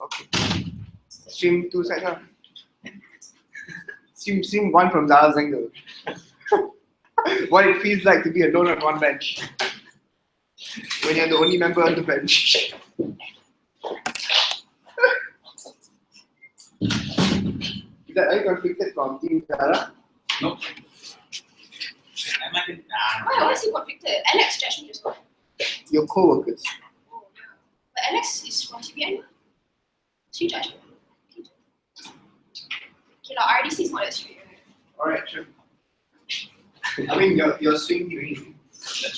Okay. Stream two sides. Stream one from Zara's angle. What it feels like to be alone on one bench. When you're the only member on the bench. Are you conflicted from Team Zara? No. Why is he conflicted? Alex judged me just now. Your co-workers. Oh, yeah. But Alex is from CPN. She judged me. Okay, RDC is not that straight. Alright, sure. I mean, your swing range.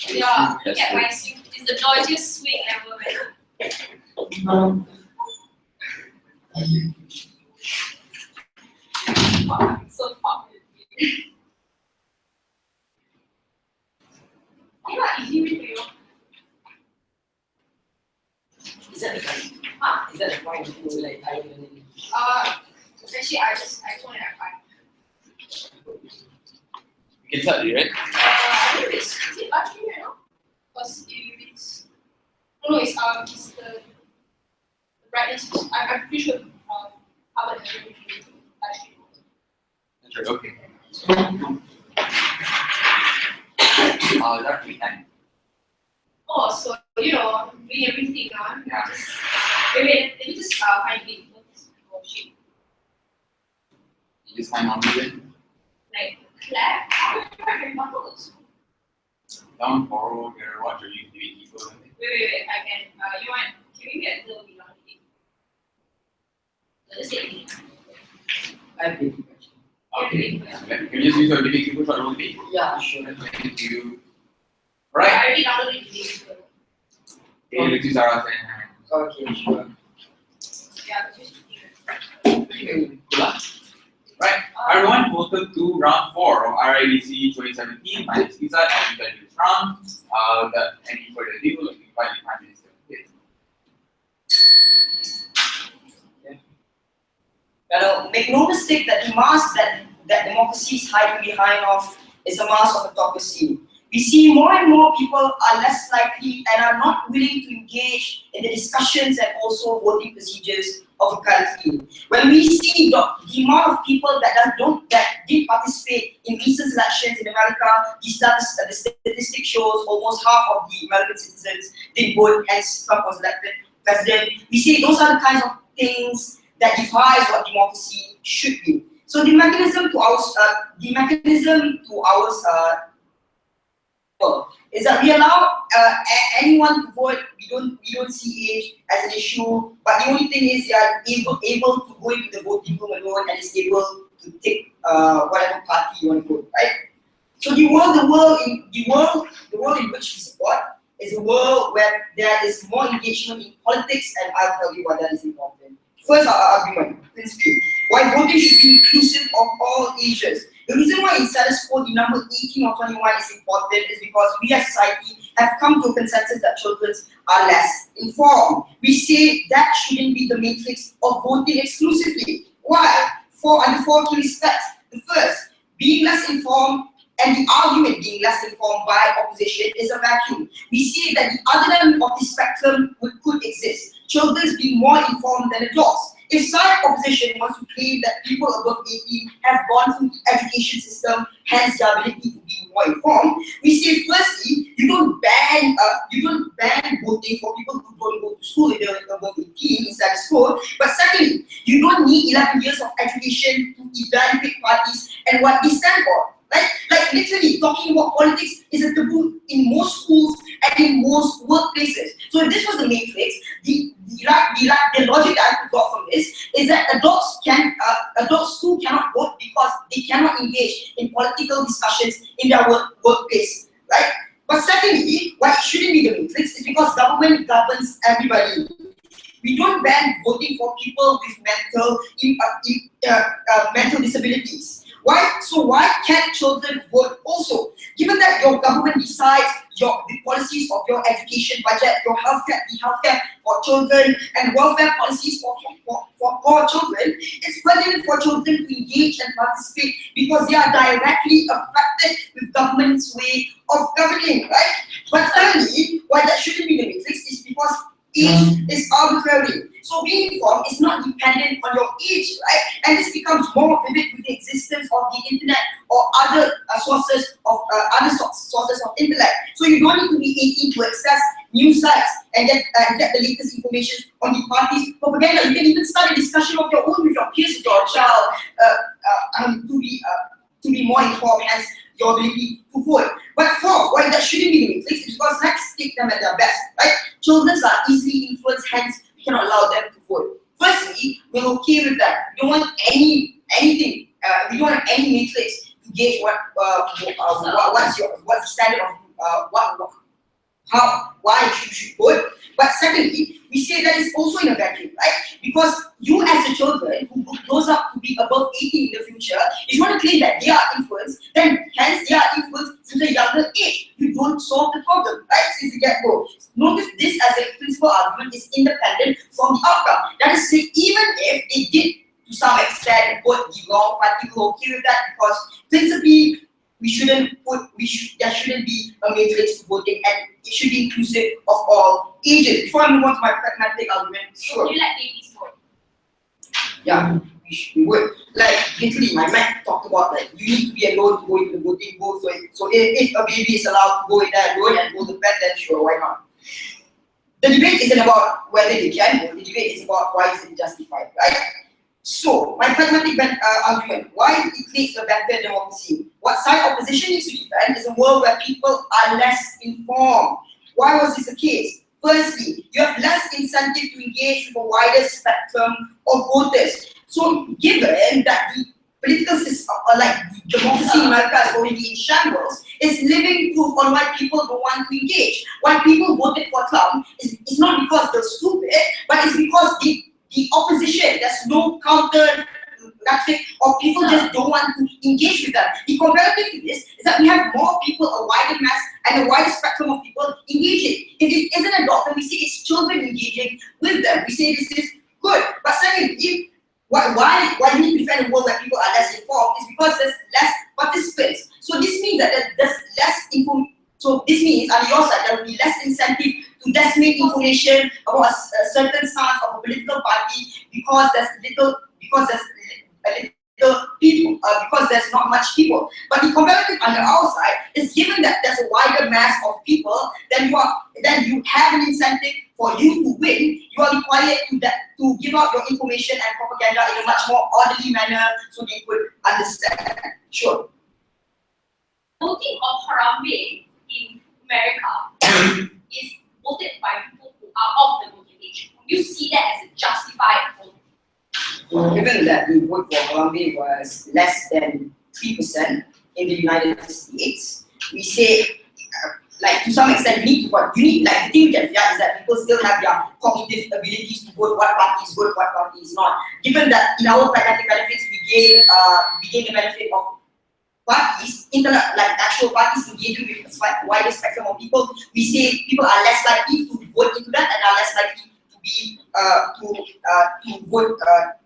Yeah, look at my swing. It's the dodgiest swing ever, man. Wow, it's so fun. Yeah, easy with you. Is that the point? Huh? Is that the point you like I don't know? Actually, I told it at 5. You can start, right? I think is it batch right now? Because if it's it's the brightness. I'm pretty sure how it is batch. That's right, okay. That we can. Oh, so doing everything on. Yeah. Wait, let me just find it. Oh shit. You just find on it. Like clap. How do I remember those? Down, borrow, get a watch, or you do it equal. Wait. I can. You want? Can we get a little bit on it? Let's say. I have been. Okay. Can you just use your DB keyboard for only? Yeah, sure. Thank you. I Right. already downloaded it. Okay, let's use our Okay, sure. Yeah, just Right. Everyone, welcome to round 4 of RIDC 2017. My name is Lisa, and we will do this round. Without any further ado, let me invite the Prime Minister. Now, make no mistake that the mask that democracy is hiding behind of is a mask of autocracy. We see more and more people are less likely and are not willing to engage in the discussions and also voting procedures of the country. When we see the amount of people that did participate in recent elections in America, the statistic shows almost half of the American citizens did vote, hence Trump was elected president. We see those are the kinds of things that defies what democracy should be. So the mechanism to our is that we allow anyone to vote. We don't see age as an issue, but the only thing is they are able to go into the voting room alone and is able to take whatever party you want to vote, right? So the world in which we support is a world where there is more engagement in politics, and I'll tell you why that is important. First, our argument, principally, why voting should be inclusive of all ages. The reason why in status quo the number 18 or 21 is important is because we as society have come to a consensus that children are less informed. We say that shouldn't be the matrix of voting exclusively. Why? Under 4 key respects. The first, being less informed and the argument being less informed by opposition is a vacuum. We see that the other end of the spectrum could exist. Children being more informed than adults. If side opposition wants to claim that people above 18 have gone through the education system, hence their ability to be more informed, we say firstly, you don't ban voting for people who don't go to school if they're above 18 in status quo. But secondly, you don't need 11 years of education to evaluate parties and what they stand for. Like literally talking about politics is a taboo in most schools and in most workplaces. So if this was the matrix, the logic that I got from this is that adults too cannot vote because they cannot engage in political discussions in their workplace, right? But secondly, why it shouldn't be the matrix is because government governs everybody. We don't ban voting for people with mental disabilities. Why can't children vote also? Given that your government decides the policies of your education budget, the healthcare for children, and welfare policies for children, it's pertinent for children to engage and participate because they are directly affected with government's way of governing, right? But thirdly, why that shouldn't be the matrix is because Age is arbitrary. So being informed is not dependent on your age, right? And this becomes more vivid with the existence of the internet or other sources of intellect. So you don't need to be 18 to access news sites and get the latest information on the party's propaganda. You can even start a discussion of your own with your peers, with your child, to be more informed, hence your ability to vote. But fourth, why that shouldn't be the matrix is because let's take them at their best, right? Children are easily influenced, hence we cannot allow them to vote. Firstly, we're okay with that. We don't want anything. We don't want any matrix to gauge what's the standard of why you should vote. But secondly, we say that it's also in a vacuum, right? Because you as a children who grows up to be above 18 in the future, if you want to claim that they are influenced, then hence they are influenced since a younger age. You don't solve the problem, right? Since the get-go. Notice this as a principal argument is independent from the outcome. That is to say, even if they did to some extent vote the wrong party, we're okay with that because principally there shouldn't be a matrix to voting and it should be inclusive of all ages. Before I move on to my pragmatic argument, sure. Would you let babies vote? Yeah, we would. Like literally, my Mac talked about like you need to be alone to go into the voting booth. So if a baby is allowed to go in there alone and hold the pen, then sure, why not? The debate isn't about whether they can vote. The debate is about why is it justified, right? So, my pragmatic argument, why it creates a better democracy? What side opposition needs to defend is a world where people are less informed. Why was this the case? Firstly, you have less incentive to engage with a wider spectrum of voters. So, given that the political system, like democracy in America is already in shambles, is living proof on why people don't want to engage. Why people voted for Trump is not because they're stupid, but it's because the opposition, there's no counter rhetoric, or people just don't want to engage with them. The comparative to this is that we have more people, a wider mass, and a wider spectrum of people engaging. If it isn't a doctor, we say it's children engaging with them. We say this is good. But secondly, why you need to defend a world where people are less informed is because there's less participants. So this means that there's less information. So this means on your side there will be less incentive to disseminate information about a certain stance of a political party because there's not much people. But the comparative on the outside is given that there's a wider mass of people, then you have an incentive for you to win. You are required to give out your information and propaganda in a much more orderly manner so they could understand. Sure. Voting of Harambe in America is voted by people who are of the voting age. You see that as a justified vote. Given that the vote for Harambe was less than 3% in the United States, we say, like to some extent, you need like the thing we can fear is that people still have their cognitive abilities to vote what party is good, what party is not. Given that in our pragmatic benefits we gain the benefit of parties, like actual parties engaging with a wider spectrum of people, we say people are less likely to vote into that and are less likely to be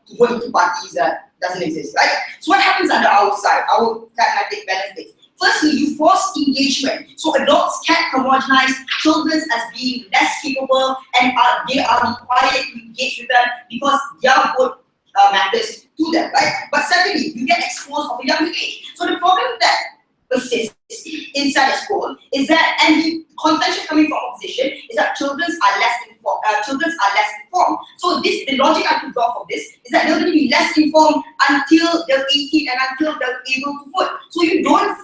to vote into parties that doesn't exist, right? So what happens on the outside, our pragmatic benefits? Firstly, you force engagement. So adults can't homogenize children as being less capable and they are required to engage with them because their vote matters to them, right? But secondly, you get exposed of a younger age. So the problem that persists inside a school is that, and the contention coming from opposition is that children are less informed. So the logic I could draw from this is that they're going to be less informed until they're 18 and until they're able to vote. So you don't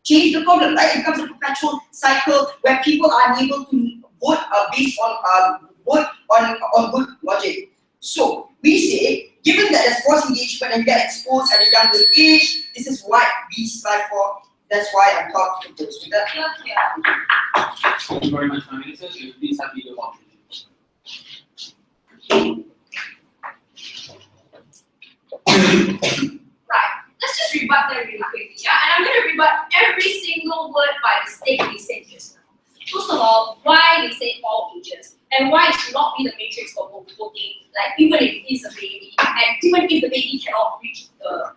change the problem, right? It becomes a perpetual cycle where people are unable to vote based on good logic. So we say, given that there's forced engagement and get exposed at a younger age, this is what we strive for. That's why I'm talking to this. Thank you very much, my minister. Please have your contributions. Right. Let's just rebut that really quickly, yeah? And I'm going to rebut every single word by mistake they said just now. First of all, why they say all ages, and why it should not be the matrix for voting, like even if it is a baby, and even if the baby cannot reach the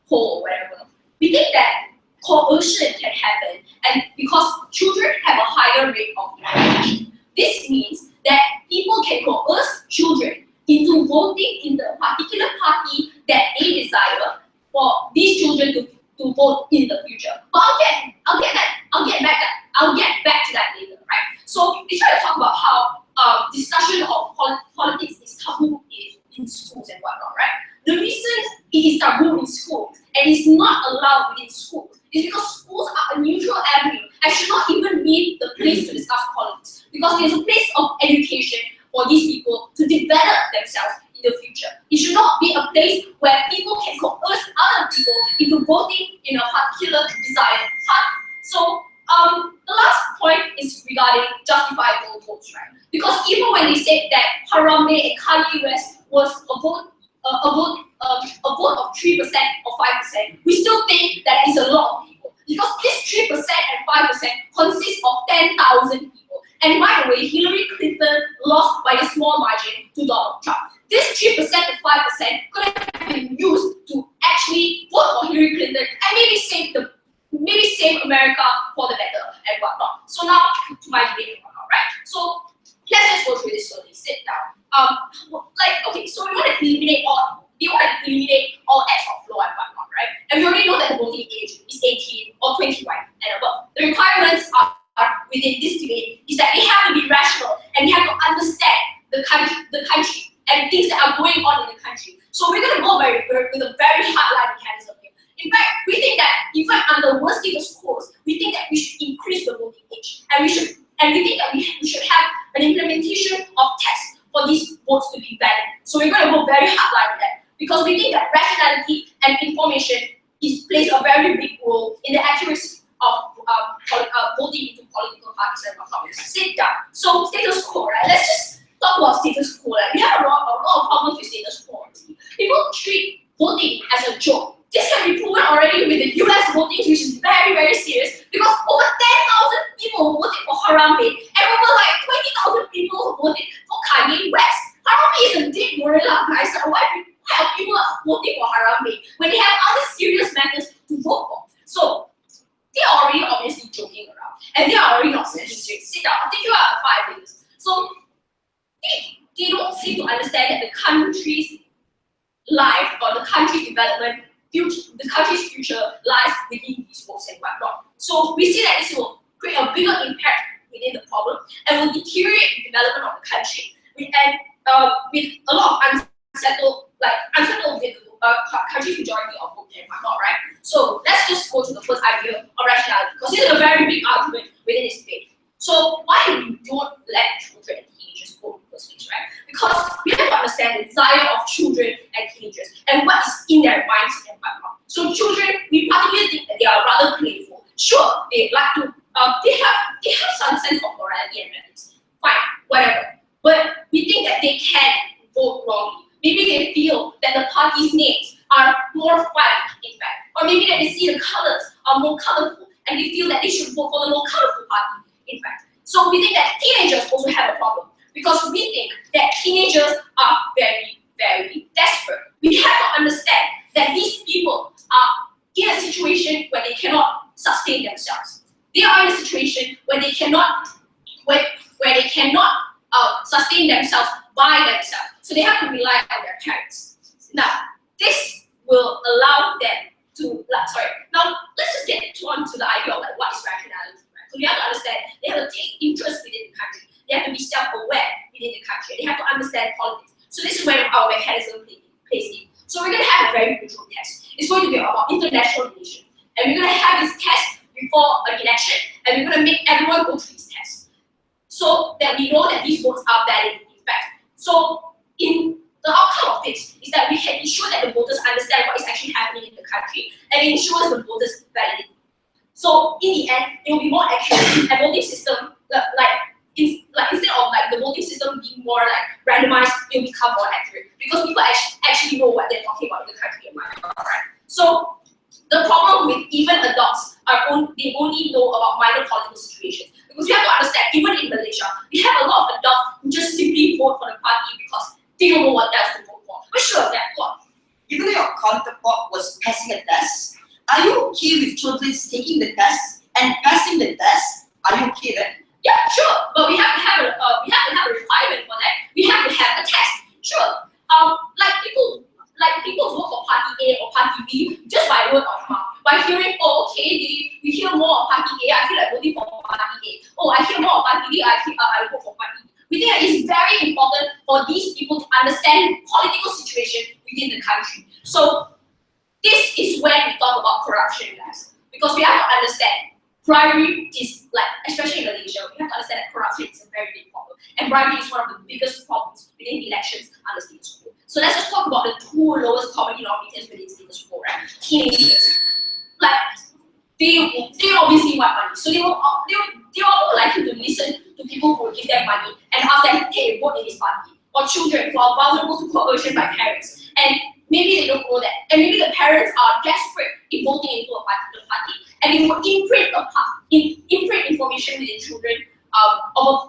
pole or whatever. We think that coercion can happen, and because children have a higher rate of imagination. This means that people people can coerce children into voting in the particular party that they desire for these children to vote in the future. But I'll get back to that later, right? So we try to talk about how discussion of politics is taboo in schools and whatnot, right? The reason it is taboo in schools and is not allowed within schools is because schools are a neutral avenue and should not even be the place to discuss politics, because there's a place of education for these people to develop themselves in the future. It should not be a place where people can coerce other people into voting in a particular desired party. So the last point is regarding justifiable votes, right? Because even when they said that Harambe and Kanye West was a vote of 3% or 5%, we still think that is a lot of people, because this 3% and 5% consists of 10,000 people. And by the way, Hillary Clinton lost by a small margin to Donald Trump. This 3% to 5% could have been used to actually vote for Hillary Clinton and maybe save America for the better and whatnot. So now to my debate and whatnot, right? So let's just go through this slowly. Sit down. Okay, so we want to eliminate all acts of law and whatnot, right? And we already know that the voting age is 18 or 21 and above. The requirements are within this debate is that they have to be rational and they have to understand the country and things that are going on in the country. So we're going to go with a very hardline mechanism here. In fact, we think that even under worst status quo, we think that we should increase the voting age, and we think that we should have an implementation of tests for these votes to be valid. So we're going to go very hardline with that, because we think that rationality and information plays a very big role in the accuracy of voting into political parties and whatnot. Sit down. So status quo, right? Let's just talk about status quo. Right? We have a lot of problems with status quo. People treat voting as a joke. This can be proven already with the US voting, which is very, very serious, because over 10,000 people voted for Harambe and over like 20,000 people voted for Kanye West. Harambe is a dead gorilla, guys. So why are people voting for Harambe when they have other serious matters to vote for? So they are already obviously joking around, and they are already not saying straight. Sit down. I'll take you out of 5 minutes. So they don't seem to understand that the country's life or the country's development, the country's future lies within these votes and whatnot. So we see that this will create a bigger impact within the problem and will deteriorate the development of the country. With a lot of unsettled country's majority of voting and whatnot, right? So let's just go to the first idea of rationality, because this is a very big argument within this debate. So why do we don't let children and teenagers vote in the first place, right? Because we have to understand the desire of children and teenagers and what is in their minds and whatnot. So children, we particularly think that they are rather playful. Sure, they like to, they have some sense of morality and ethics. Fine, whatever. But we think that they can vote wrongly. Maybe they feel that the party's names are more fun, in fact. Or maybe that they see the colors are more colorful and they feel that they should vote for the more colorful party, in fact. So we think that teenagers also have a problem, because we think that teenagers are very, very desperate. We have to understand that these people are in a situation where they cannot sustain themselves. They are in a situation where they cannot sustain themselves by themselves. So they have to rely on their parents. Now, this will allow them to, now let's just get on to the idea of what is rationality, right? So you have to understand, they have to take interest within the country. They have to be self-aware within the country. They have to understand politics. So this is where our mechanism plays in. So we're going to have a very neutral test. It's going to be about international relations. And we're going to have this test before an election, and we're going to make everyone go through this test, so that we know that these votes are valid, in fact. So in the outcome of this is that we can ensure that the voters understand what is actually happening in the country, and it ensures the voters' validity. So in the end, it will be more accurate, and voting system, instead of the voting system being more randomized, it will become more accurate, because people actually know what they're talking about in the country and whatnot, right? So the problem with even adults they only know about minor political situations, because you have to understand, even in Malaysia, we have a lot of adults who just simply vote for the party because they don't know what else to vote for. But sure, that what? Even though your counterpart was passing a test, are you okay with children taking the test and passing the test? Are you okay then? Yeah, sure, but we have to have a requirement for that. We party, I vote for party. We think that it's very important for these people to understand political situation within the country. So this is when we talk about corruption, guys, because we have to understand bribery is like, especially in Malaysia, we have to understand that corruption is a very big problem, and bribery is one of the biggest problems within elections under status quo. So let's just talk about the two lowest common denominators within status quo, right? Teenagers, like they obviously want money, so they will more likely to listen to people who will give them money and ask them, hey, vote in this party. Or children who are vulnerable to coercion by parents, and maybe they don't know that, and maybe the parents are desperate in voting into a particular party, and they will imprint information within children of a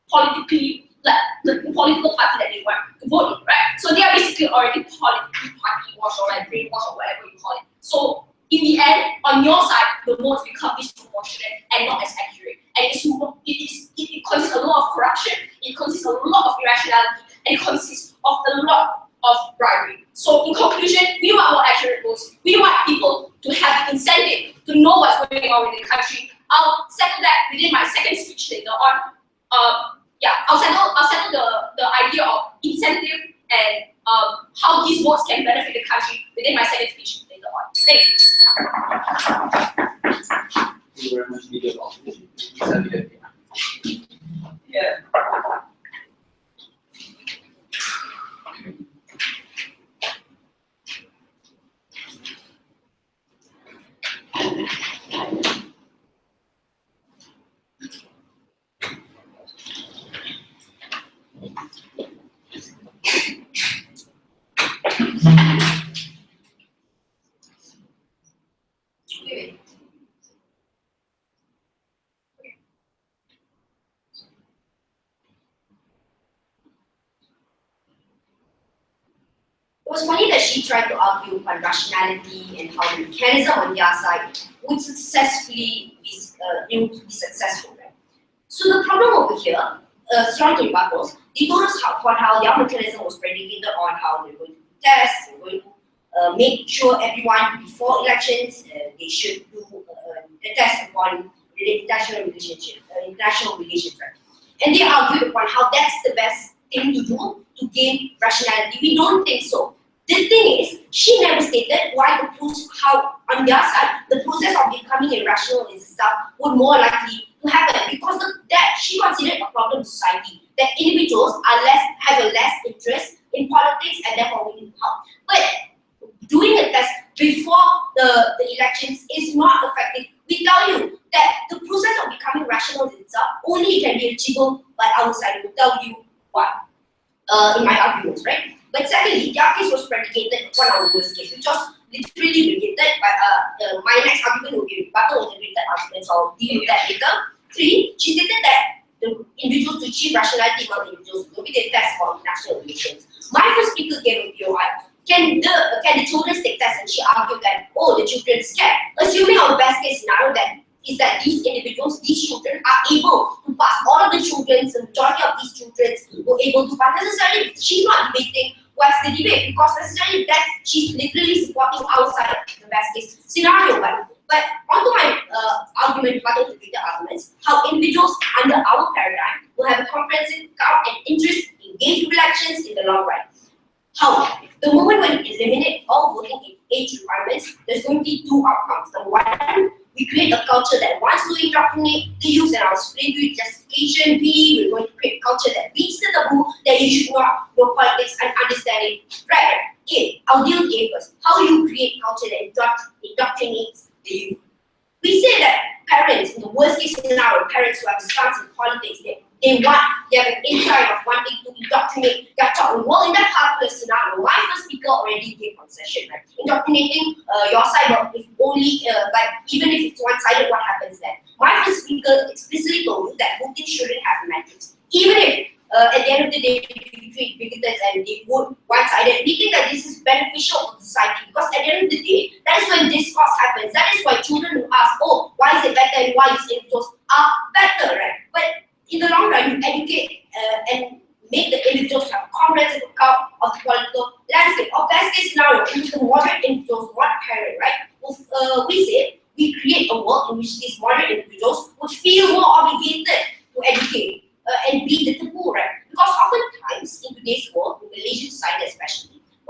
politically, like the political party that they want to vote in, right? So they are basically already politically party washed or like brainwashed or whatever you call it. So in the end, on your side, the votes become disproportionate and not as accurate. And it consists a lot of corruption, it consists a lot of irrationality, and it consists of a lot of bribery. So in conclusion, we want more accurate votes. We want people to have the incentive to know what's going on in the country. I'll settle that within my second speech later on. I'll settle the idea of incentive and how these votes can benefit the country within my second speech later on. Thank you. Thank you very much, Leader of Opposition. Yeah. It was funny that she tried to argue on rationality and how the mechanism on their side would successfully be successful. Right? So the problem over here, strong rebuttals, they told us how their mechanism was predicated on how they're going to do tests, they're going to make sure everyone before elections they should do the test upon international relations, right? And they argued upon how that's the best thing to do to gain rationality. We don't think so. The thing is, she never stated how on their side the process of becoming irrational and stuff would more likely to happen, because that she considered a problem to society, that individuals have a less interest in politics and therefore we need help. But doing a test before the elections is not effective. We tell you that the process of becoming rational itself only can be achievable by our side. We'll tell you why in my arguments, right? But secondly, their case was predicated upon our worst case, which was literally related by my next argument will be rebuttal of the related arguments, so I'll deal with that later. 3, she stated that the individuals to achieve rationality among individuals will be the test for international relations. My first speaker gave a POI. Can the children take tests? And she argued that, oh, the children are scared. Assuming our best case scenario is that these individuals, these children are able to pass. All of the children, the majority of these children were able to pass. Necessarily, she's not debating what's the debate, because necessarily that she's literally supporting our side of the best case scenario. But onto my argument, part of the greater arguments, how individuals under our paradigm will have a comprehensive count and interest in engaged with elections in the long run. How? The moment when we eliminate all voting age requirements, there's going to be 2 outcomes. Number 1, we create a culture that wants to indoctrinate the youth, and I'll explain to you justification. B, we're going to create a culture that beats the taboo that you should not know politics and understand it. Right. A, I'll deal with A first. How you create culture that indoctrinates the youth. We say that parents, in the worst case scenario, parents who have a stance in politics, they have an insight of wanting to indoctrinate their child. Well, in that particular scenario, my first speaker already gave concession, right? Indoctrinating your side, but if only, but even if it's one-sided, what happens then? My first speaker explicitly told you that voting shouldn't have metrics. Even if at the end of the day, we treat bigots and they vote one-sided, we think that this is beneficial for society, because at the end of the day, that is when discourse happens. That is why children will ask, oh, why is it better and why is individuals are better, right? But in the long run, you educate and make the individuals have a comprehensive account of the political landscape. Or best case scenario, in which the moderate individuals, not parent, right? We say we create a world in which these moderate individuals would feel more obligated to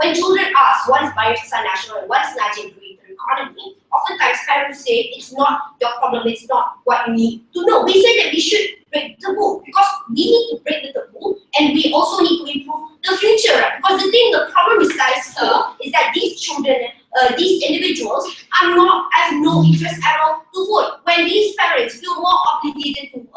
when children ask what is Barisan Nasional and what is Najib doing to the economy, oftentimes parents say it's not your problem, it's not what you need to know. We say that we should break the taboo because we need to break the taboo and we also need to improve the future. Right? Because the problem with guys is that these children, these individuals are not have no interest at all to vote. When these parents feel more obligated to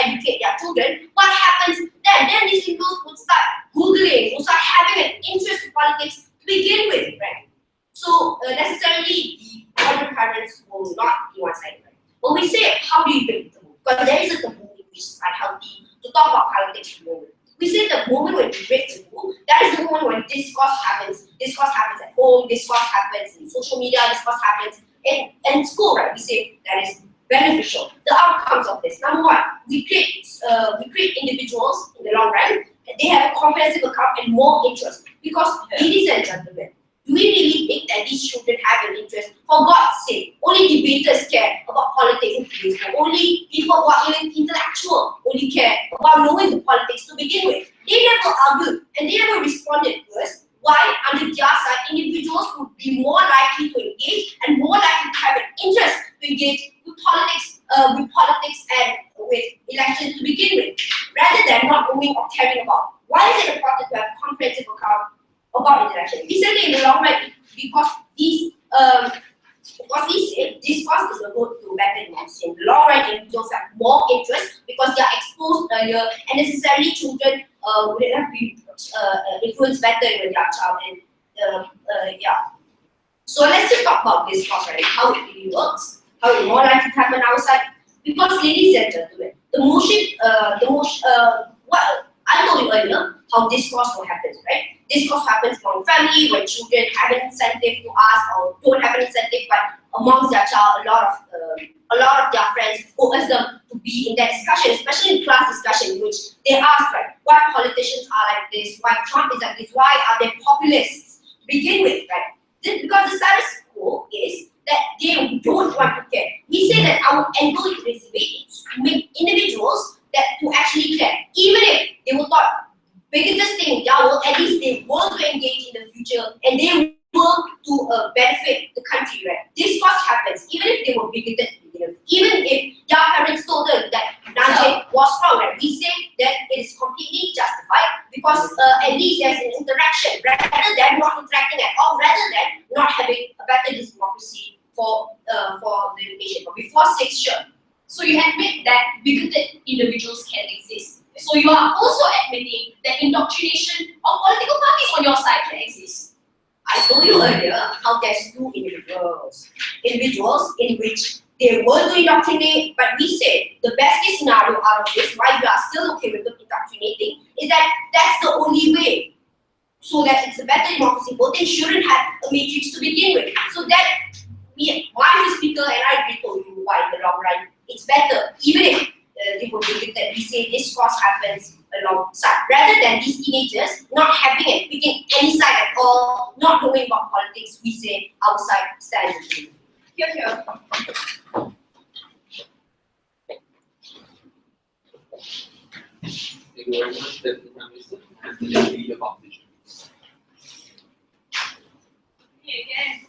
educate their children, what happens then? Then these individuals would start googling, would start having an interest in politics to begin with, right? So necessarily the older parents will not be one-sided, right? But we say, how do you break the taboo? Because there is a taboo in which is unhealthy to talk about politics at the moment. We say the moment when we break the taboo, that is the moment when discourse happens. Discourse happens at home, discourse happens in social media, discourse happens in school, right? We say that is beneficial. The outcomes of this, number one, we create individuals in the long run, and they have a comprehensive account and more interest. Because, ladies and gentlemen, do we really think that these children have an interest? For God's sake, only debaters care about politics in today's world. Only people who are intellectual only care about knowing the politics to begin with. They never argued and they never responded to us. Why? Under their side, individuals would be more likely to engage and more likely to have an interest to engage with politics and with elections to begin with, rather than not knowing or caring about. Why is it important to have a comprehensive account about interaction? We said that in the long run, because discourse is a road to better democracy. In the long run, individuals have more interest because they are exposed earlier, and necessarily children would have been influenced better when they are child. And so let's just talk about discourse, right? How it really works, how it's more likely to happen outside. Because, ladies and gentlemen, well, I told you earlier how discourse will happen, right? Discourse happens from family when children have an incentive to ask or don't have an incentive, but amongst their child, a lot of their friends focus them to be in that discussion, especially in class discussion, in which they ask, right, why politicians are like this, why Trump is like this, why are they populists to begin with, right? Because the status quo is that they don't want to care. We say that our end goal is to make individuals that to actually care, even if they will not biggest thing in their world, at least they will to engage in the future and they will to benefit the country, right? Discourse happens, even if they were bigoted, even if their parents told them that Najib was wrong, right? We say that it is completely justified because at least there's an interaction, rather than not interacting at all, rather than not having a better democracy for the education. But before 6, sure. So you admit that bigoted individuals can exist. So you are also admitting that indoctrination of political parties on your side can exist. I told you earlier how there's 2 individuals in which they were to indoctrinate, but we say the best case scenario out of this, why we are still okay with them indoctrinating, is that that's the only way. So that it's a better democracy, voting shouldn't have a matrix to begin with. So that my speaker and I agree told you why in the long run it's better, even if they will believe that we say discourse happens alongside, rather than these teenagers not having and picking any side at all, not knowing about politics. We say outside standing. Here. Thank you very much, Deputy Prime Minister, and the Leader of Opposition. Here again.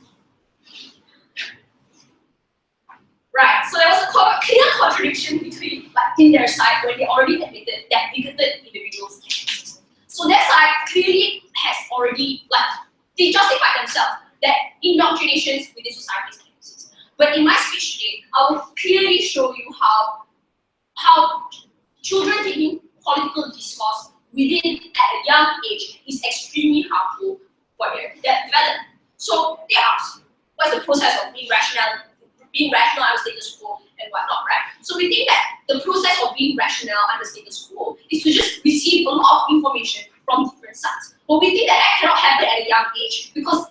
Right, so there was a clear contradiction between, in their side when they already admitted that bigoted individuals can exist. So their side clearly has already, they justify themselves that indoctrinations within societies can exist. But in my speech today, I will clearly show you how children taking political discourse within at a young age is extremely harmful for their development. So they ask, what's the process of being rational under status quo and whatnot, right? So we think that the process of being rational under status quo is to just receive a lot of information from different sides. But we think that cannot happen at a young age because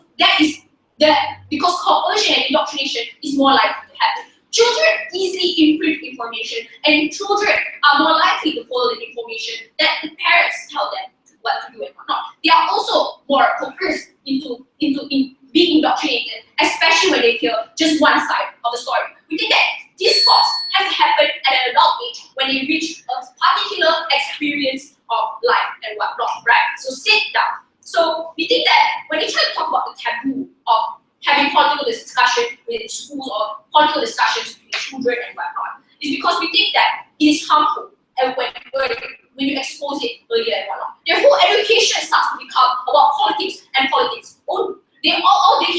because coercion and indoctrination is more likely to happen. Children easily imprint information, and children are more likely to follow the information that the parents tell them what to do and whatnot. They are also more coerced into being indoctrinated, especially when they hear just one side of the story. We think that discourse has to happen at an adult age when they reach a particular experience of life and whatnot, right? So sit down. So we think that when they try to talk about the taboo of having political discussion within schools or political discussions between children and whatnot, is because we think that it is harmful and when you expose it earlier and whatnot. Their whole education starts to become about politics and politics. All they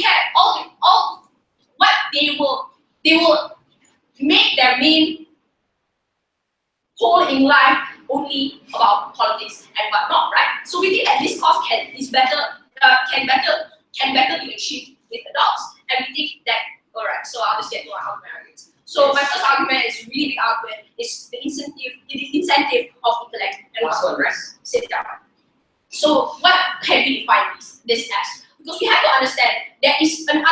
care, all what they will make their main goal in life only about politics and whatnot, right? So we think that this course can better be achieved with adults, and we think that alright. So I'll just get to our arguments. So my first argument is really big argument is the incentive of intellect and whatnot, right? Sit down. So what can we define this as? Because we have to understand there is an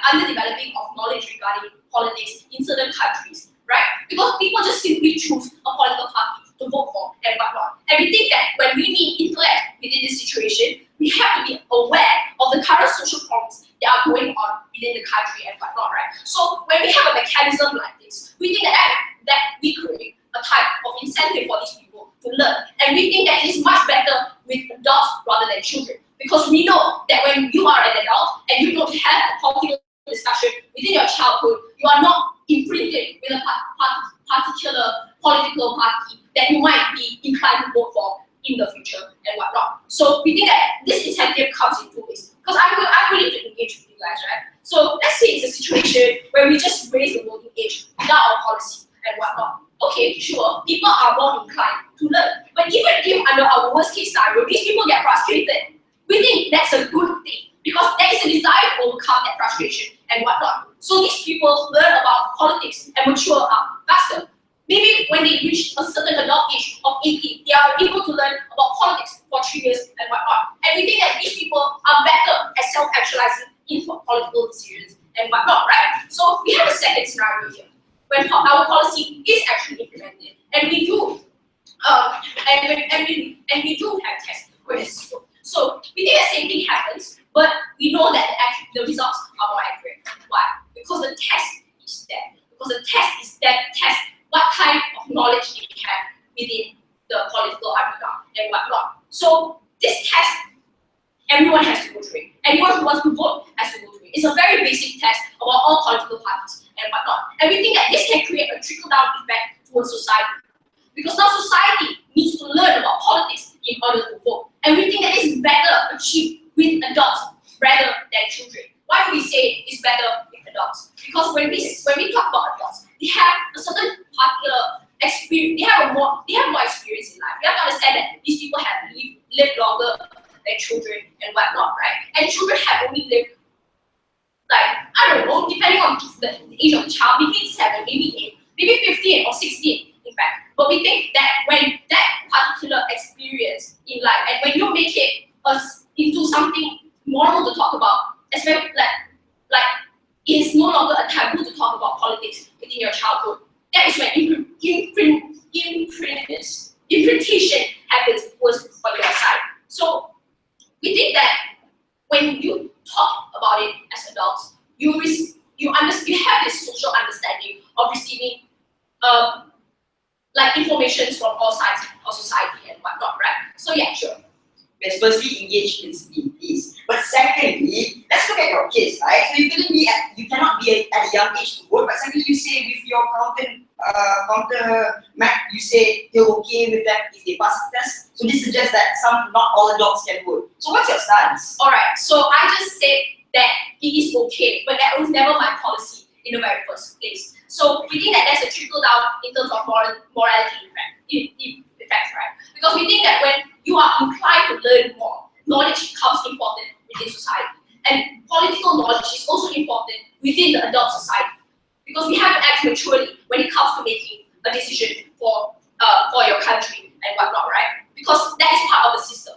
underdeveloping of knowledge regarding politics in certain countries, right? Because people just simply choose a political party to vote for and whatnot. And we think that when we need intellect within this situation, we have to be aware of the current social problems that are going on within the country and whatnot, right? So when we have a mechanism like this, we think that we create a type of incentive for these people to learn. And we think that it is much better with adults rather than children. Because we know that when you are an adult and you don't have a political discussion within your childhood, you are not imprinted with a particular political party that you might be inclined to vote for in the future and whatnot. So we think that this incentive comes in two ways. Because I'm willing to engage with you guys, right? So let's say it's a situation where we just raise the voting age without our policy and whatnot. Okay, sure, people are more inclined to learn. But even if under our worst case scenario, these people get frustrated, we think that's a good thing because there is a desire to overcome that frustration and whatnot. So these people learn about politics and mature up faster. Maybe when they reach a certain adult age of 18, they are able to learn about politics for 3 years and whatnot. And we think that these people are better at self-actualizing in political decisions and whatnot, right? So we have a second scenario here when our policy is actually implemented, and we do, and we do have test questions. So we think the same thing happens, but we know that the results are more accurate. Why? Because the test is there. Because the test is there to test what kind of knowledge they have within the political arena and whatnot. So this test, everyone has to go through it. Anyone who wants to vote has to go through it. It's a very basic test about all political parties and whatnot. And we think that this can create a trickle-down effect towards society. Because now society needs to learn about politics in order to vote. And we think that this is better achieved with adults rather than children. Why do we say it's better with adults? Because when we talk about adults, they have a certain particular experience, they have more experience in life. You have to understand that these people have lived longer than children and whatnot, right? And children have only lived, like, I don't know, depending on the age of the child, maybe 7, maybe 8, maybe 15 or 16, in fact. But we think that when that particular experience in life, and when you make it into something normal to talk about, especially like it is no longer a taboo to talk about politics within your childhood, that is when imprintation happens towards on your side. So we think that when you talk about it as adults, you have this social understanding of receiving like information from all sides of society and whatnot, right? So yeah, sure. Let's firstly engage in this. But secondly, let's look at your case, right? So you cannot be at a young age to vote, but secondly you say with your counter map, you say you're okay with that if they pass the test. So this suggests that not all adults can vote. So what's your stance? Alright, so I just said that it is okay, but that was never my policy in the very first place. So we think that there's a trickle down in terms of morality effect, right? Because we think that when you are inclined to learn more, knowledge becomes important within society. And political knowledge is also important within the adult society. Because we have to act maturely when it comes to making a decision for your country and whatnot, right? Because that is part of the system.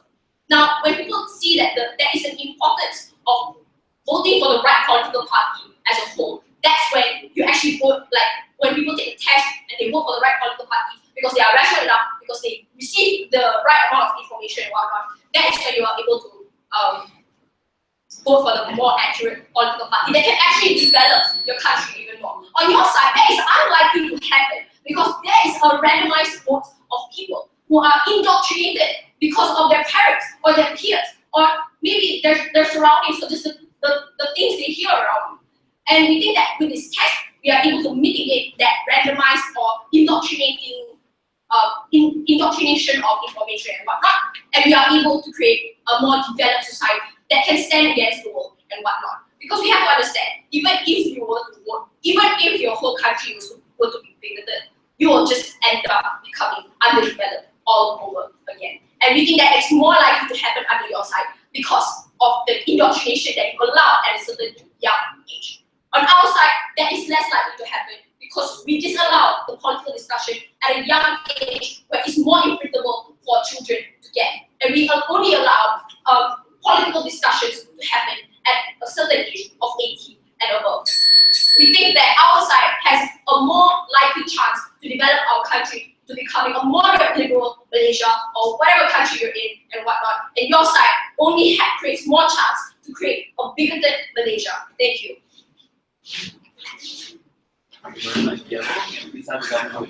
Now, when people see that there is an importance of voting for the right political party as a whole, that's when you actually vote, like when people take a test and they vote for the right political party because they are rational enough, because they receive the right amount of information and whatnot, that is when you are able to vote for the more accurate political party that can actually develop your country even more. On your side, that is unlikely to happen because there is a randomized vote of people. who are indoctrinated because of their parents or their peers, or maybe their surroundings, or just the things they hear around. And we think that with this test, we are able to mitigate that randomized or indoctrination of information and whatnot, and we are able to create a more developed society that can stand against the world and whatnot. Because we have to understand, even if you were to vote, even if your whole country were to be bigoted, you will just end up becoming underdeveloped all over again. And we think that it's more likely to happen under your side because of the indoctrination that you allow at a certain young age. On our side, that is less likely to happen because we disallow the political discussion at a young age where it's more inevitable for children to get. And we only allow political discussions to happen at a certain age of 18 and above. We think that our side has a more likely chance to develop our country to becoming a moderate liberal Malaysia or whatever country you're in and whatnot. And your side only creates more chance to create a bigoted Malaysia. Thank you. Thank you very much. Yeah. Please have a go.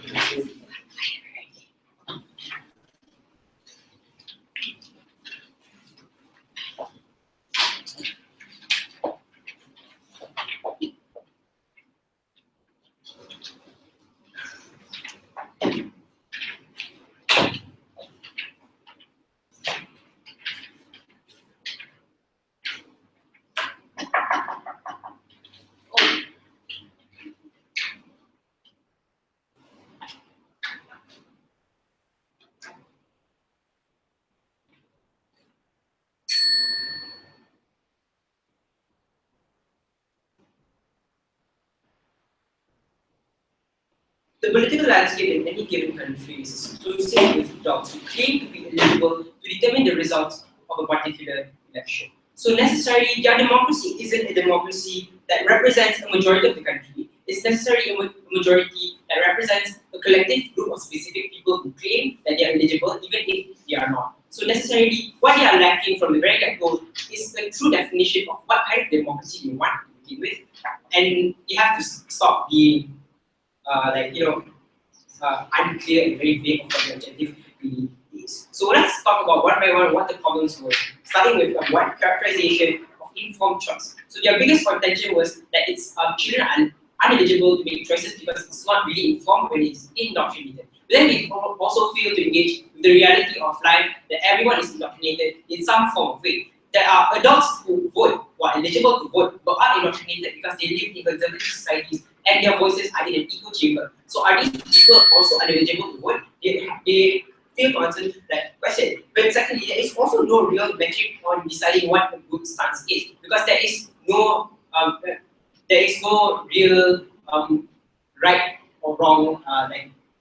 The political landscape in any given country is associated with dogs who claim to be eligible to determine the results of a particular election. So necessarily, their democracy isn't a democracy that represents a majority of the country. It's necessarily a majority that represents a collective group of specific people who claim that they are eligible, even if they are not. So necessarily, what they are lacking from the very get-go is the true definition of what kind of democracy they want to begin with. And you have to stop being unclear and very vague of what the objective really is. So let's talk about one by one what the problems were, starting with one, characterization of informed choice. So their biggest contention was that it's children are ineligible to make choices because it's not really informed when it's indoctrinated. But then we also fail to engage with the reality of life that everyone is indoctrinated in some form of way. There are adults who vote, who are eligible to vote, but are indoctrinated because they live in conservative societies and their voices are in an echo chamber. So are these people also ineligible to vote? They fail to answer that question. But secondly, there is also no real metric on deciding what a good stance is, because there is no real right or wrong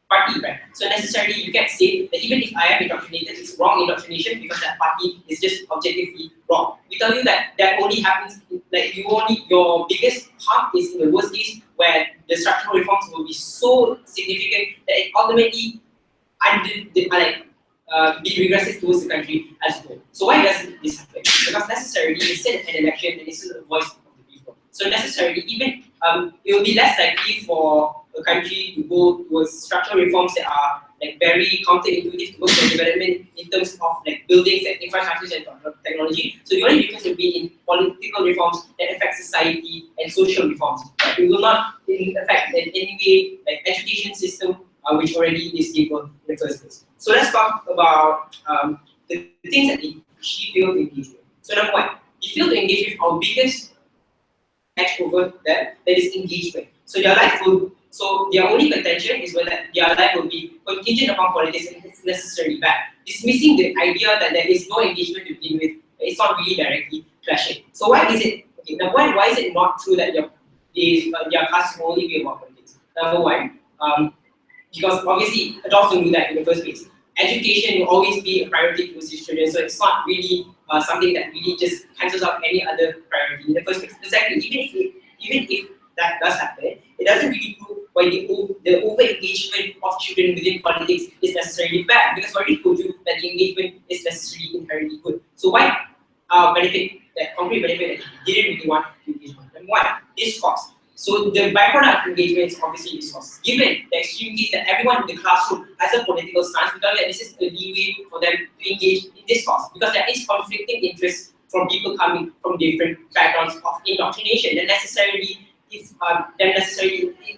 party, right? So necessarily you can say that even if I am indoctrinated, it's wrong indoctrination because that party is just objectively wrong. We tell you that only happens, your biggest harm is in the worst case where the structural reforms will be so significant that it ultimately be regressive towards the country as a whole. So why does this happen? Because necessarily it's still an election and it's still the voice of the people. So necessarily even it will be less likely for a country to go towards structural reforms that are very counterintuitive towards the development in terms of buildings and infrastructures and technology. So the only difference will be in political reforms that affect society and social reforms. It will not affect in any way education system which already is stable in the first place. So let's talk about the things that she failed to engage with. So number one, he failed to engage with our biggest edge over that is engagement. So their only contention is whether their life will be contingent upon politics and it's necessarily bad. Dismissing the idea that there is no engagement to begin with, it's not really directly clashing. So why is it, okay, number one, why is it not true that their class will only be about politics? Number one, because obviously adults don't do that in the first place. Education will always be a priority towards these children, so it's not really something that really just cancels out any other priority in the first place. Secondly, even if that does happen, it doesn't really prove why the over-engagement of children within politics is necessarily bad, because I already told you that the engagement is necessarily inherently good. So why concrete benefit that you didn't really want to engage with? Number one, discourse. So the byproduct of engagement is obviously discourse. Given the extreme case that everyone in the classroom has a political stance, we tell that this is the leeway for them to engage in discourse because there is conflicting interests from people coming from different backgrounds of indoctrination. Then necessarily, it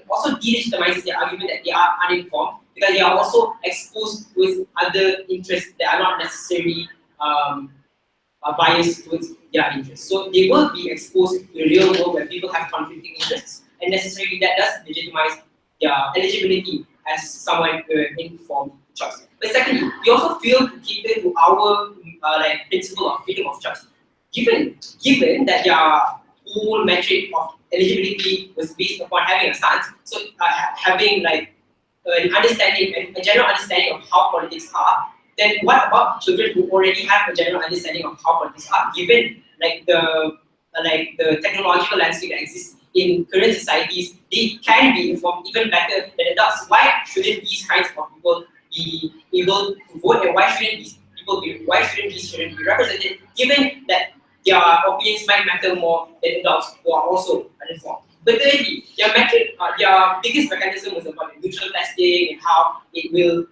also delegitimizes the argument that they are uninformed because they are also exposed with other interests that are not necessarily biased towards their interests. So they will be exposed to the real world where people have conflicting interests, and necessarily that does legitimize their eligibility as someone informed choice. But secondly, we also fail to cater to our principle of freedom of choice. Given that their whole metric of eligibility was based upon having a stance, so having like an understanding and a general understanding of how politics are, then what about children who already have a general understanding of how politics are, given like the technological landscape that exists in current societies, they can be informed even better than adults. Why shouldn't these kinds of people be able to vote, and why shouldn't these children be represented, given that their opinions might matter more than adults who are also uninformed? But thirdly, their biggest mechanism was about neutral testing and how it will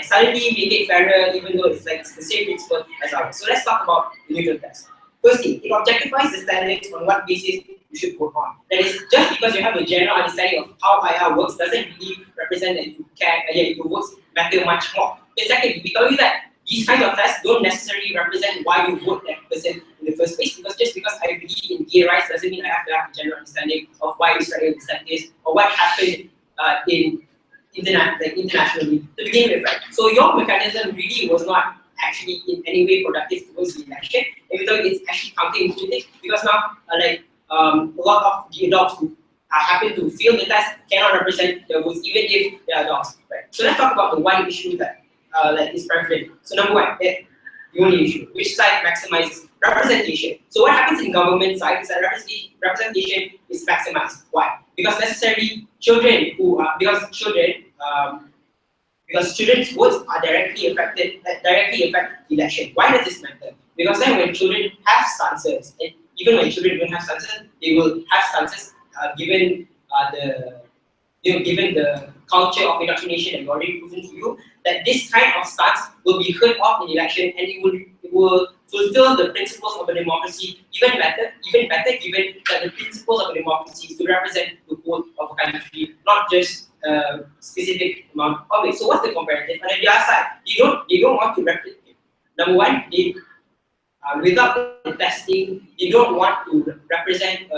suddenly make it fairer, even though it's like the same principle as ours. So let's talk about the neutral test. Firstly, it objectifies the standards on what basis you should vote on. That is, just because you have a general understanding of how IR works doesn't really represent that your votes matter much more. But secondly, we tell you that these kinds of tests don't necessarily represent why you vote that person in the first place, because just because I believe in gay rights doesn't mean I have to have a general understanding of why Israel is like this or what happened internationally to begin with, right? So your mechanism really was not actually in any way productive towards the election, even though it's actually counterintuitive, because now a lot of the adults who happen to fail the test cannot represent their votes, even if they are adults, right? So let's talk about the one issue that is prevalent. So number one, the only issue, which side maximizes representation. So what happens in government side is that representation is maximized. Why? Because necessarily children's votes are directly affect election. Why does this matter? Because then when children have stances, and even when children don't have stances, they will have stances given the culture of indoctrination that we already proven to you, that this kind of stance will be heard of in election, and it will fulfill the principles of a democracy even better, given that the principles of a democracy is to represent the whole of a country, not just a specific amount of it. So what's the comparative? On the other side, they don't want to replicate. Number one, without the testing, they don't want to represent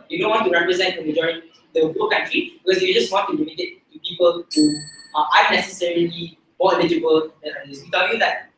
they don't want to represent the majority, the whole country, because they just want to limit it to people who are unnecessarily more eligible than others. We tell you that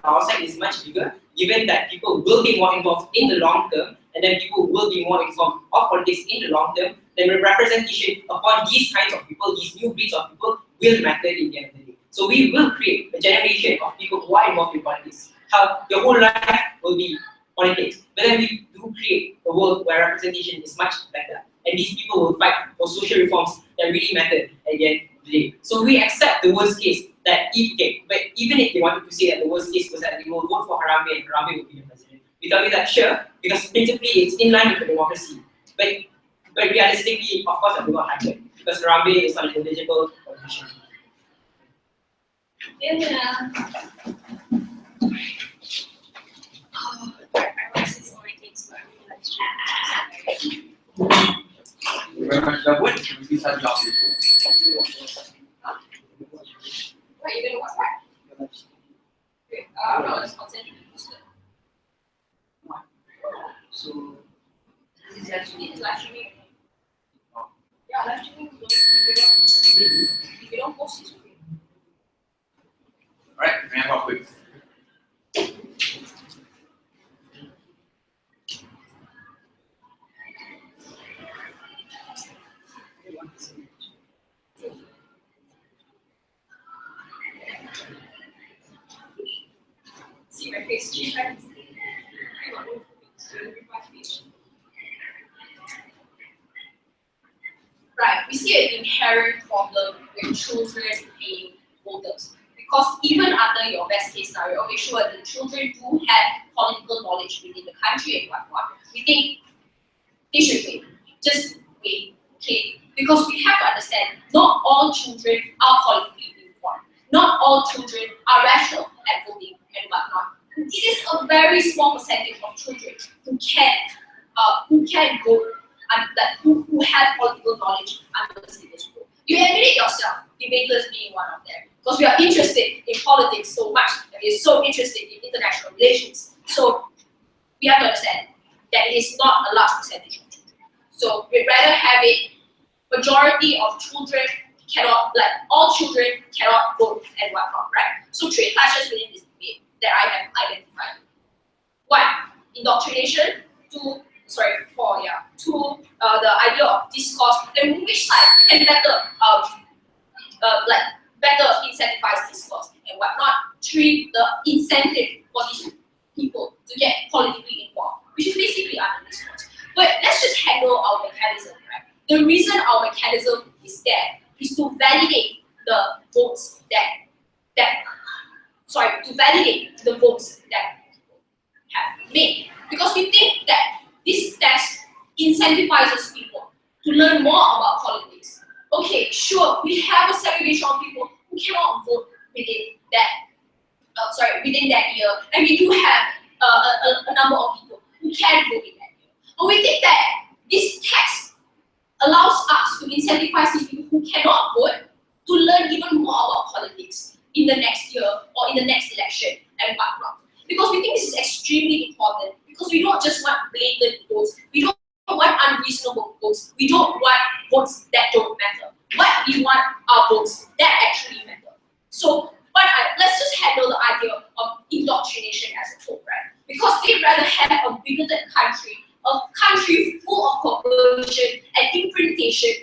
our side is much bigger, given that people will be more involved in the long term, and then people will be more informed of politics in the long term. Then representation upon these kinds of people, these new breeds of people, will matter in the end of the day. So we will create a generation of people who are involved in politics. How your whole life will be politics. But then we do create a world where representation is much better, and these people will fight for social reforms that really matter at the end of the day. So we accept the worst case that but even if they wanted to say that the worst case was that they will vote for Harambe and Harambe will be the president, we tell you that sure, because principally it's in line with the democracy. But realistically, of course, that will not happen because Harambe is not an eligible politician. Yeah. I want to say so many things, but What, you're gonna watch that? Okay, no, just concentrate. So This is live streaming. Yeah, live streaming. If you don't post, it's okay. Alright, we have a quick. See my face, three times. Right, we see an inherent problem with children being voters. Because even under your best case scenario, okay, sure, the children do have political knowledge within the country and whatnot. We think They should wait. Just wait, okay? Because we have to understand, not all children are politically informed. Not all children are rational at voting and whatnot. It is a very small percentage of children who can vote and who have political knowledge and understand this role. You admit it yourself, debaters being one of them, because we are interested in politics so much, and we are so interested in international relations. So we have to understand that it is not a large percentage of children. So we'd rather have it, majority of children cannot, like all children cannot vote and whatnot, right? So 3 clashes within this debate that I have identified. 1, indoctrination. 4, yeah. 2, the idea of discourse and which side can better, better incentivize discourse and whatnot. 3, the incentive for these people to get politically involved, which is basically under discourse. But let's just handle our mechanism, right? The reason our mechanism is there is to validate the votes to validate the votes that people have made. Because we think that this test incentivizes people to learn more about politics. Okay, sure, we have a segregation of people who cannot vote within that year, and we do have a number of people who can vote in that year. But we think that this test allows us to incentivize these people who cannot vote to learn even more about politics in the next year or in the next election and whatnot. Because we think this is extremely important, because we don't just want blatant votes, we don't want unreasonable votes, we don't want votes that don't matter. What we want are votes that actually matter. So let's just handle the idea of indoctrination as a whole, right? Because they'd rather have a bigoted country, a country full of coercion and imprintation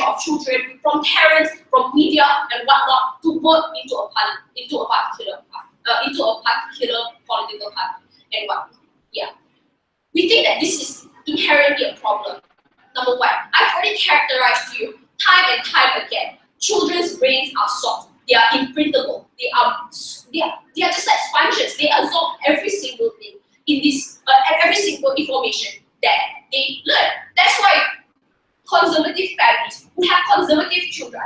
of children from parents, from media and whatnot to vote into a particular political party and whatnot. Yeah, we think that this is inherently a problem. Number 1, I've already characterized to you time and time again. Children's brains are soft. They are imprintable. They are just like sponges. They absorb every single thing in this, every single information that they learn. That's why conservative families who have conservative children,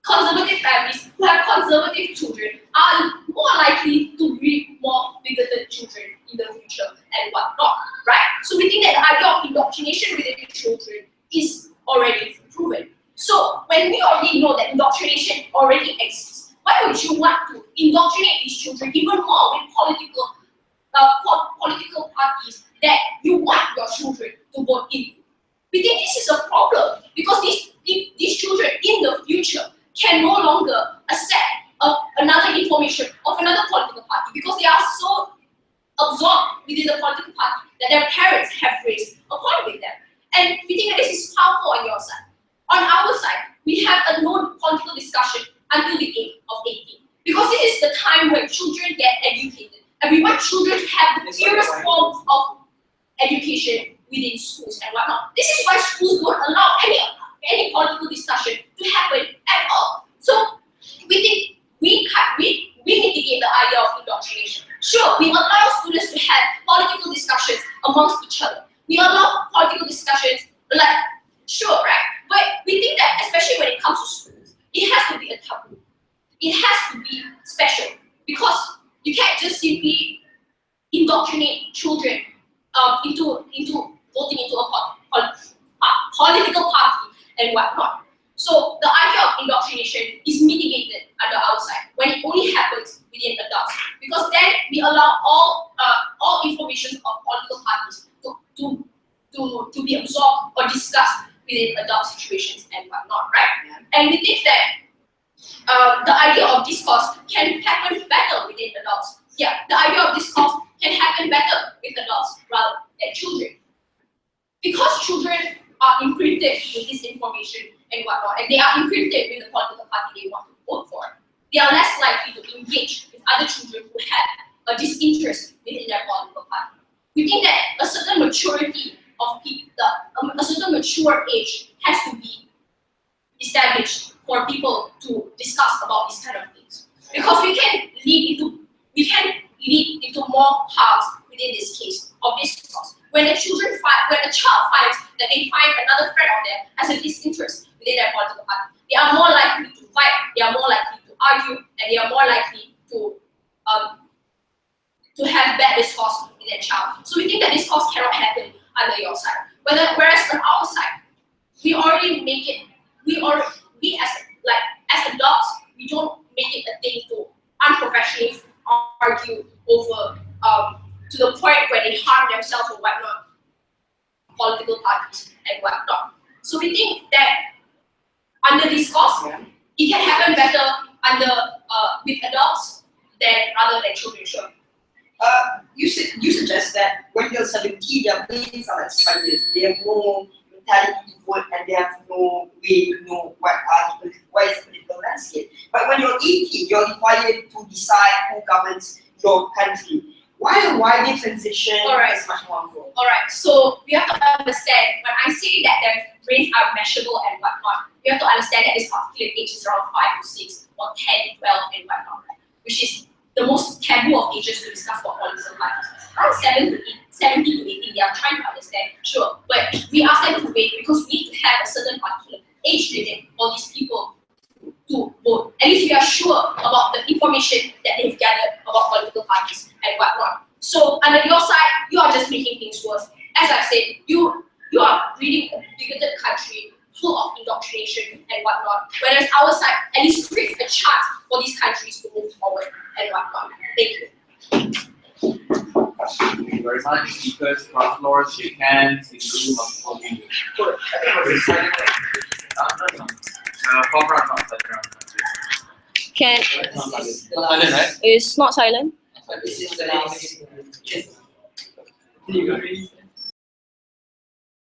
conservative families who have conservative children are more likely to breed more bigoted children in the future and whatnot, right? So we think that the idea of indoctrination within children is already proven. So when we already know that indoctrination already exists, why would you want to indoctrinate these children even more with political parties that you want your children to vote in? We think this is a problem, because these children in the future can no longer accept another information of another political party, because they are so absorbed within the political party that their parents have raised a point with them. And we think that this is powerful on your side. On our side, we have a no political discussion until the age of 18. Because this is the time when children get educated. And we want children to have the purest forms of education within schools and whatnot. This is why schools don't allow any political discussion to happen at all. So we think we mitigate the idea of indoctrination. Sure, we allow students to have political discussions amongst each other. We allow political discussions, sure, right? But we think that, especially when it comes to schools, it has to be a taboo. It has to be special, because you can't just simply indoctrinate children into voting into a political party and whatnot. So the idea of indoctrination is mitigated under our side when it only happens within adults, because then we allow all information of political parties to be absorbed or discussed within adult situations and whatnot, right? And we think that the idea of discourse can happen better within adults. Yeah, the idea of discourse can happen better with adults rather than children. Because children are imprinted with this information and whatnot, and they are imprinted with the political party they want to vote for, they are less likely to engage with other children who have a disinterest within their political party. We think that a certain maturity of people, a certain mature age has to be established for people to discuss about these kind of things. Because we can lead lead into more harms within this case of this cause. When a child finds that they find another friend of them has a disinterest within their political party, they are more likely to fight, they are more likely to argue, and they are more likely to have bad discourse in their child. So we think that discourse cannot happen under your side. Whereas on our side, we already make it. We as adults, we don't make it a thing to unprofessionally argue over to the point where they harm themselves or whatnot, political parties and whatnot. So we think that under discourse, it can happen better with adults rather than children. Sure. You suggest that when they're 17, their brains are expanded. They have no mentality to vote and they have no way to know what is the political landscape. But when you're 18, you're required to decide who governs your country. Why the transition is much more important? Alright, so we have to understand, when I say that their brains are measurable and whatnot, we have to understand that this particular age is around 5 to 6 or 10, 12 and whatnot, which is the most taboo of ages to discuss about political parties. Around 17 to 18, they are trying to understand, sure, but we ask them to wait because we need to have a certain particular age limit for these people to vote. At least we are sure about the information that they've gathered about political parties and whatnot. So under your side, you are just making things worse. As I've said, you are breeding a bigoted country full of indoctrination and whatnot. Whereas our side at least creates a chance for these countries to move forward and whatnot. Thank you. Thank you very much. Speakers, cross floors, shake hands in the room of voting. Can Silent, right? it's not silent. This is the last. You agree?